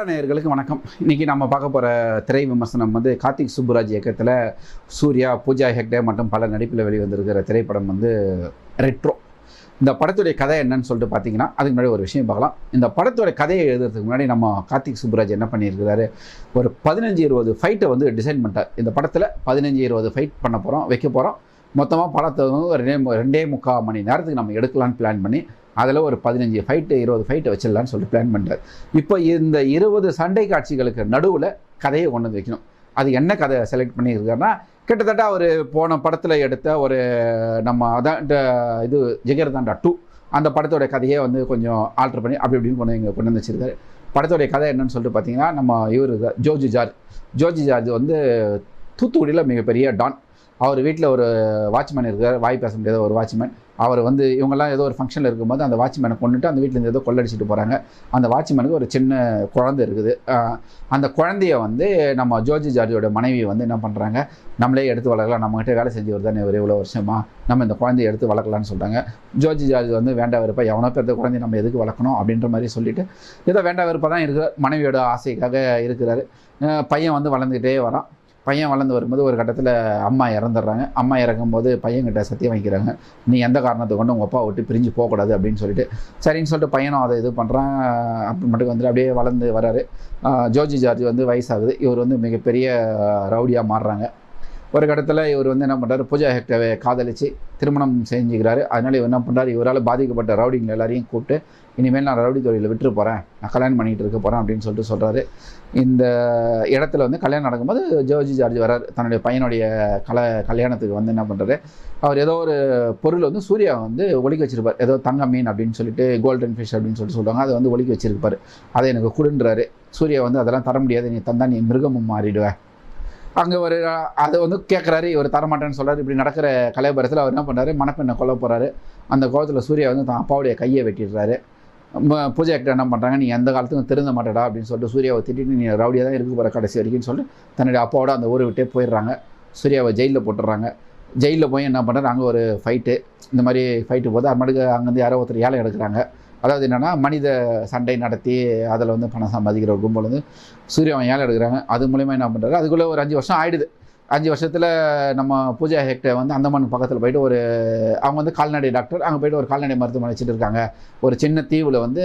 நேயர்களுக்கு வணக்கம். இன்னைக்கு நம்ம பார்க்க போகிற திரை விமர்சனம் வந்து கார்த்திக் சுப்புராஜ் இயக்கத்தில் சூர்யா, பூஜா ஹெக்டே மற்றும் பல நடிப்பில் வெளிவந்திருக்கிற திரைப்படம் வந்து ரெட்ரோ. இந்த படத்துடைய கதை என்னன்னு சொல்லிட்டு பார்த்தீங்கன்னா, அதுக்கு முன்னாடி ஒரு விஷயம் பார்க்கலாம். இந்த படத்தோட கதையை எழுதுறதுக்கு முன்னாடி நம்ம கார்த்திக் சுப்புராஜ் என்ன பண்ணியிருக்கிறாரு, ஒரு 15-20 ஃபைட்டை வந்து டிசைன் பண்ணிட்டார். இந்த படத்தில் 15-20 ஃபைட் பண்ண போகிறோம், வைக்க போகிறோம். மொத்தமாக படத்தை வந்து ஒரு 2.25 மணி நேரத்துக்கு நம்ம எடுக்கலான்னு பிளான் பண்ணி அதில் ஒரு 15 ஃபைட்டு 20 ஃபைட்டை வச்சிடலான்னு சொல்லிட்டு பிளான் பண்ணுறாரு. இப்போ இந்த 20 சண்டை காட்சிகளுக்கு நடுவில் கதையை கொண்டு வந்து வைக்கணும். அது என்ன கதை செலக்ட் பண்ணியிருக்காருன்னா, கிட்டத்தட்ட அவர் போன படத்தில் எடுத்த ஒரு நம்ம அதான் இது ஜிகர்தண்டா 2 அந்த படத்தோட கதையை வந்து கொஞ்சம் ஆல்ட்ரு பண்ணி அப்படி இப்படின்னு கொண்டு வந்து வச்சிருக்காரு. படத்தோடைய கதை என்னன்னு சொல்லிட்டு பார்த்தீங்கன்னா, நம்ம இவர் ஜோர்ஜ் ஜார்ஜ் வந்து தூத்துக்குடியில் மிகப்பெரிய டான். அவர் வீட்டில் ஒரு வாட்ச்மேன் இருக்கார், வாய் பேச முடியாத ஒரு வாட்ச்மேன். அவர் வந்து இவங்கெல்லாம் ஏதோ ஒரு ஃபங்க்ஷனில் இருக்கும்போது அந்த வாட்ச்மேனை கொண்டுட்டு அந்த வீட்டிலேருந்து ஏதோ கொள்ளடிச்சிட்டு போகிறாங்க. அந்த வாட்ச்மேனுக்கு ஒரு சின்ன குழந்தை இருக்குது. அந்த குழந்தைய வந்து நம்ம ஜோர்ஜ் ஜார்ஜோட மனைவி வந்து என்ன பண்ணுறாங்க, நம்மளே எடுத்து வளர்க்கலாம், நம்மகிட்ட வேலை செஞ்சு வருதானே ஒரு இவ்வளோ வருஷமா, நம்ம இந்த குழந்தைய எடுத்து வளர்க்கலான்னு சொல்கிறாங்க. ஜோர்ஜ் ஜார்ஜ் வந்து வேண்டாம் வெறுப்பா, எவனோ பெற்ற குழந்தைய நம்ம எதுக்கு வளர்க்கணும் அப்படின்ற மாதிரி சொல்லிட்டு ஏதோ வேண்டாம் வெறுப்பாக தான் இருக்கிறார். மனைவியோட ஆசைக்காக இருக்கிறாரு. பையன் வந்து வளர்ந்துக்கிட்டே வரான். பையன் வளர்ந்து வரும்போது ஒரு கட்டத்தில் அம்மா இறந்துடுறாங்க. அம்மா இறக்கும்போது பையன்கிட்ட சத்தியம் வைக்கிறாங்க, நீ எந்த காரணத்தை கொண்டு உங்கள் அப்பா விட்டு பிரிஞ்சு போகக்கூடாது அப்படின்னு சொல்லிட்டு. சரின்னு சொல்லிட்டு பையனும் அதை இது பண்ணுறான். அப்படி மட்டும் வந்துட்டு அப்படியே வளர்ந்து வராரு. ஜோர்ஜ் ஜார்ஜ் வந்து வயசாகுது. இவர் வந்து மிகப்பெரிய ரவுடியாக மாறுறாங்க. ஒரு கட்டத்தில் இவர் வந்து என்ன பண்ணுறாரு, பூஜா ஹெக்டேவை காதலித்து திருமணம் செஞ்சுக்கிறாரு. அதனால் இவர் என்ன பண்ணுறாரு, இவரால் பாதிக்கப்பட்ட ரவுடிங்களை எல்லாரையும் கூப்பிட்டு, இனிமேல் நான் ரவுடி தொழிலில் விட்டுட்டு போகிறேன், நான் கல்யாணம் பண்ணிகிட்டு இருக்க போகிறேன் அப்படின்னு சொல்லிட்டு சொல்கிறாரு. இந்த இடத்துல வந்து கல்யாணம் நடக்கும்போது ஜோர்ஜ் ஜார்ஜ் வராரு. தன்னுடைய பையனுடைய கல்யாணத்துக்கு வந்து என்ன பண்ணுறாரு, அவர் ஏதோ ஒரு பொருள் வந்து சூர்யா வந்து ஒலிக்க வச்சிருப்பார். ஏதோ தங்க மீன் அப்படின்னு சொல்லிட்டு, கோல்டன் ஃபிஷ் அப்படின்னு சொல்லிட்டு சொல்லுவாங்க. அதை வந்து ஒலிக்க வச்சிருப்பார். அதை எனக்கு கொடுன்றாரு. சூர்யா வந்து அதெல்லாம் தர முடியாது, நீ தந்தா நீ மிருகமும் மாறிடுவேன். அங்கே ஒரு அதை வந்து கேட்குறாரு. இவர் தரமாட்டேன்னு சொல்கிறார். இப்படி நடக்கிற கலைபரத்தில் அவர் என்ன பண்ணுறாரு, மணப்பெண்ணை கொல்ல போகிறாரு. அந்த கோலத்தில் சூர்யா வந்து தான் அப்பாவுடைய கையை வெட்டிடுறாரு. பூஜா ஹெக்டே என்ன பண்ணுறாங்க, நீ எந்த காலத்துக்கும் திருந்த மாட்டேடா அப்படின்னு சொல்லிட்டு சூர்யாவை திட்டிட்டு, நீ ரவுடியாக தான் இருக்க போகிற கடைசி வரைக்கும்னு சொல்லிட்டு தன்னுடைய அப்பாவோட அந்த ஊரை விட்டே போயிடுறாங்க. சூர்யாவை ஜெயிலில் போட்டுடுறாங்க. ஜெயிலில் போய் என்ன பண்ணுறாரு, அங்கே ஒரு ஃபைட்டு, இந்த மாதிரி ஃபைட்டு போது அம்மட்டுக்கு அங்கேருந்து யாரோ ஒருத்தர் ஏலம் எடுக்கிறாங்க. அதாவது என்னென்னா, மனித சண்டை நடத்தி அதில் வந்து பணம் சம்பாதிக்கிற ஒரு கும்பல் வந்து சூர்யாவை ஏலம் எடுக்கிறாங்க. அது மூலிமா என்ன பண்ணுறாரு, அதுக்குள்ளே ஒரு 5 வருஷம் ஆகிடுது. 5 வருஷத்தில் நம்ம பூஜா ஹெக்டே வந்து அந்தமான் பக்கத்தில் போயிட்டு ஒரு அவங்க வந்து கால்நடை டாக்டர், அங்கே போய்ட்டு ஒரு கால்நடை மருத்துவமனை வச்சுட்டு இருக்காங்க. ஒரு சின்ன தீவில் வந்து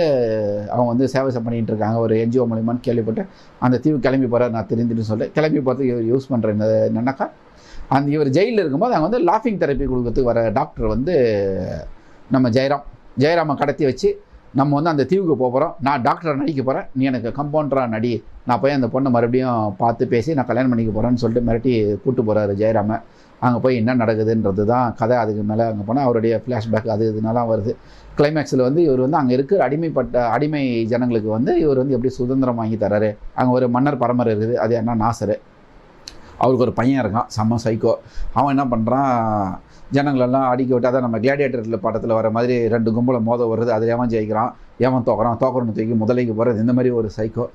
அவங்க வந்து சேவை பண்ணிகிட்டு இருக்காங்க, ஒரு என்ஜிஓ மூலிமான்னு கேள்விப்பட்டு அந்த தீவு கிளம்பி போகிறார். நான் தெரிஞ்சுட்டு சொல்லிட்டு கிளம்பி போகிறதுக்கு இவர் யூஸ் பண்ணுற என்னன்னாக்கா, அந்த இவர் ஜெயிலில் இருக்கும்போது அங்கே வந்து லாஃபிங் தெரப்பி கொடுக்கறதுக்கு வர டாக்டர் வந்து நம்ம ஜெயராமை கடத்தி வச்சு, நம்ம வந்து அந்த தீவுக்கு போகிறோம், நான் டாக்டரை நடிக்க போகிறேன், நீ எனக்கு கம்பவுண்டராக நடி, நான் போய் அந்த பொண்ணை மறுபடியும் பார்த்து பேசி நான் கல்யாணம் பண்ணிக்க போகிறேன்னு சொல்லிட்டு மிரட்டி கூப்பிட்டு போகிறாரு ஜெயராமை. அங்கே போய் என்ன நடக்குதுன்றது தான் கதை. அதுக்கு மேலே அங்கே போனால் அவருடைய ஃப்ளாஷ்பேக் அது இதனாலாம் வருது. கிளைமேக்ஸில் வந்து இவர் வந்து அங்கே இருக்கிற அடிமை ஜனங்களுக்கு வந்து இவர் வந்து எப்படி சுதந்திரம் வாங்கி தராரு. அங்கே ஒரு மன்னர் பரம்பரை இருக்குது, அது என்ன நாசர், அவருக்கு ஒரு பையன் இருக்கான், செம்ம சைக்கோ. அவன் என்ன பண்ணுறான், ஜனங்களெல்லாம் அடிக்க விட்டு, அதான் நம்ம கிளாடியேட்டரில் படத்தில் வர மாதிரி 2 கும்பலை மோத வருது, அதில் ஏன் ஜெயிக்கிறான், ஏன் தோக்கறன்னு தூக்கி முதலைக்கு போகிறது, இந்த மாதிரி ஒரு சைக்கோ.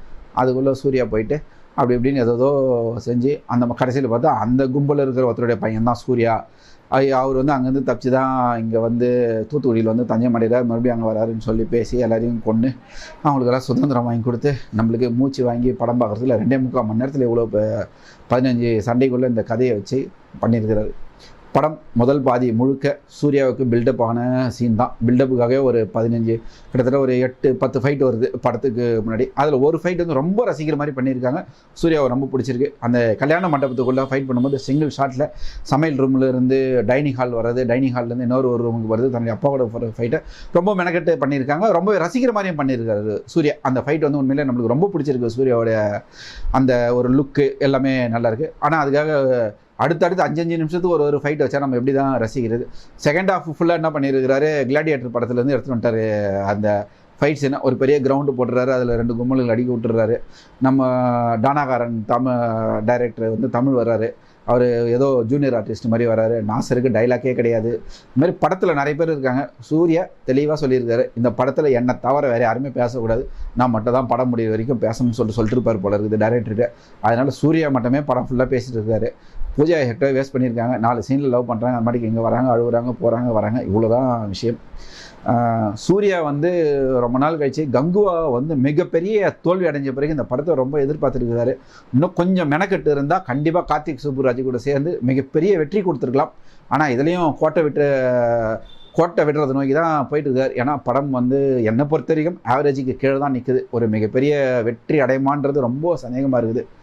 அதுக்குள்ளே சூர்யா போயிட்டு அப்படி இப்படின்னு ஏதோ செஞ்சு அந்த கடைசியில் பார்த்தா அந்த கும்பலில் இருக்கிற ஒருத்தருடைய பையன் தான் சூர்யா. அவர் வந்து அங்கேருந்து தப்பிச்சு தான் இங்கே வந்து தூத்துக்குடியில் வந்து தஞ்சை மடையில் மறுபடியும் அங்கே வராருன்னு சொல்லி பேசி எல்லாரையும் கொண்டு அவங்களுக்கெல்லாம் சுதந்திரம் வாங்கி கொடுத்து நம்மளுக்கு மூச்சு வாங்கி படம் பார்க்குறதுல 2.25 மணி நேரத்தில் இவ்வளோ 15 சண்டைக்குள்ளே இந்த கதையை வச்சு பண்ணியிருக்கிறாரு. படம் முதல் பாதி முழுக்க சூர்யாவுக்கு பில்டப் ஆன சீன் தான். பில்டப்புக்காகவே ஒரு 15 கிட்டத்தட்ட ஒரு 8-10 ஃபைட் வருது படத்துக்கு முன்னாடி. அதில் ஒரு ஃபைட் வந்து ரொம்ப ரசிக்கிற மாதிரி பண்ணியிருக்காங்க. சூர்யாவை ரொம்ப பிடிச்சிருக்கு. அந்த கல்யாண மண்டபத்துக்குள்ளே ஃபைட் பண்ணும்போது சிங்கிள் ஷாட்டில் சமையல் ரூமில் இருந்து டைனிங் ஹால் வர்றது, டைனிங் ஹால்லேருந்து இன்னொரு ஒரு ரூமுக்கு வருது, தன்னுடைய அப்பாவோட ஃபைட்டை ரொம்ப மெனக்கெட்டு பண்ணியிருக்காங்க. ரொம்ப ரசிக்கிற மாதிரியும் பண்ணியிருக்காரு சூர்யா. அந்த ஃபைட் வந்து உண்மையிலே நம்மளுக்கு ரொம்ப பிடிச்சிருக்கு. சூர்யாவோட அந்த ஒரு லுக்கு எல்லாமே நல்லாயிருக்கு. ஆனால் அதுக்காக அடுத்தடுத்து 5 நிமிஷத்துக்கு ஒரு ஃபைட் வச்சா நம்ம எப்படி தான் ரசிக்கிறது. செகண்ட் ஹாஃப் ஃபுல்லாக என்ன பண்ணியிருக்கிறாரு, கிளாடியேட்டர் படத்துலேருந்து எடுத்துகிட்டு வந்துட்டார். அந்த ஃபைட்ஸ் என்ன ஒரு பெரிய கிரவுண்டு போட்டுறாரு, அதில் 2 கும்பல்கள் அடிக்க விட்டுறாரு. நம்ம டானாகாரன் டைரக்டர் வந்து தமிழ் வர்றாரு. அவர் ஏதோ ஜூனியர் ஆர்டிஸ்ட் மாதிரி வராரு. நாசருக்கு டைலாக்கே கிடையாது. இந்த மாதிரி படத்தில் நிறைய பேர் இருக்காங்க. சூர்யா தெளிவாக சொல்லியிருக்காரு, இந்த படத்தில் என்னை தவிர வேறு யாருமே பேசக்கூடாது, நான் மட்டும் தான் படம் முடிய வரைக்கும் பேசணும்னு சொல்லிட்டு இருப்பார் போல இருக்குது டைரக்டர்கிட்ட. அதனால் சூர்யா மட்டுமே படம் ஃபுல்லாக பேசிகிட்டு இருக்காரு. பூஜா ஹெக்டே வேஸ்ட் பண்ணியிருக்காங்க. 4 சீனில் லவ் பண்ணுறாங்க, அது மாதிரி இங்கே வராங்க, அழுகுறாங்க, போகிறாங்க, வராங்க, இவ்வளோதான் விஷயம். சூர்யா வந்து ரொம்ப நாள் கழிச்சு கங்குவா வந்து மிகப்பெரிய தோல்வி அடைஞ்ச பிறகு இந்த படத்தை ரொம்ப எதிர்பார்த்துருக்கிறாரு. இன்னும் கொஞ்சம் மெனக்கெட்டு இருந்தால் கண்டிப்பாக கார்த்திக் சுப்புராஜ் கூட சேர்ந்து மிகப்பெரிய வெற்றி கொடுத்துருக்கலாம். ஆனால் இதுலேயும் கோட்டை விடுறது நோக்கி தான் போயிட்டு இருக்கார். ஏன்னா படம் வந்து என்னை பொறுத்த வரைக்கும் ஆவரேஜுக்கு கீழே தான் நிற்குது. ஒரு மிகப்பெரிய வெற்றி அடையுமான்றது ரொம்ப சந்தேகமாக இருக்குது.